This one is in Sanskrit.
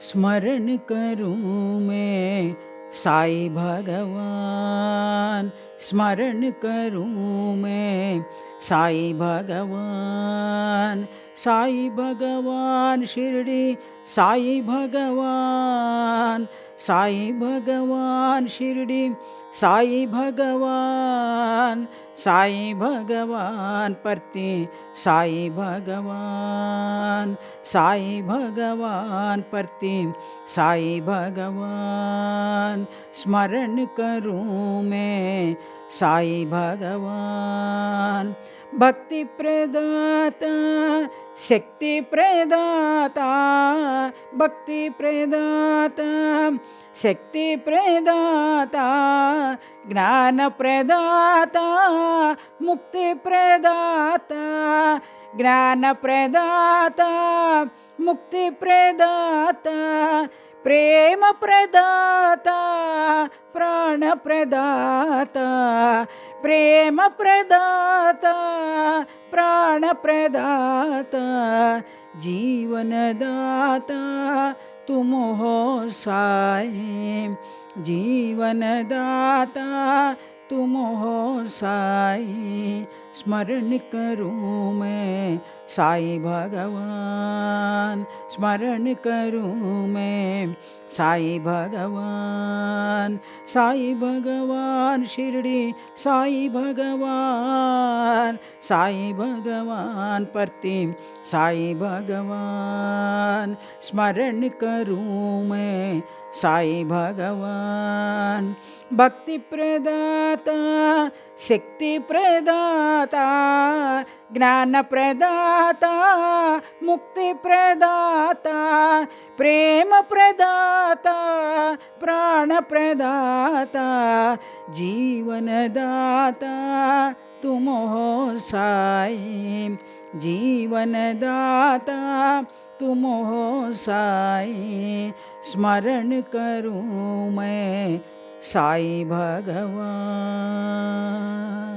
स्मरण करूं मैं साईं भगवान, स्मरण करूं मैं साईं भगवान। साईं भगवान शिरडी साईं भगवान, साईं भगवान शिरडी साईं भगवान। साईं भगवान परती साईं भगवान, साईं भगवान परती साईं भगवान। स्मरण करूं मैं साईं भगवान। भक्ति प्रदाता शक्ति प्रदाता, भक्ति प्रदाता शक्ति प्रदाता, ज्ञान प्रदाता मुक्ति प्रदाता, ज्ञान प्रदाता मुक्ति प्रदाता, प्रेम प्रदाता प्राण प्रदाता, प्रेम प्रदाता प्राण प्रदाता, जीवन दाता तुम हो साईं, जीवन दाता तुम हो साईं। स्मरण करूं मैं साईं भगवान, स्मरण करूं मैं साईं भगवान। साईं भगवान शिरडी साईं भगवान, साईं भगवान परती साईं भगवान। स्मरण करूं मैं साईं भगवान। भक्ति प्रदाता शक्ति प्रदाता, ज्ञान प्रदाता मुक्ति प्रदाता, प्रेम प्रदाता प्राण प्रदाता, जीवन दाता तुम हो साईं, जीवन दाता तुम हो साईं। स्मरण करूं मैं साईं भगवान।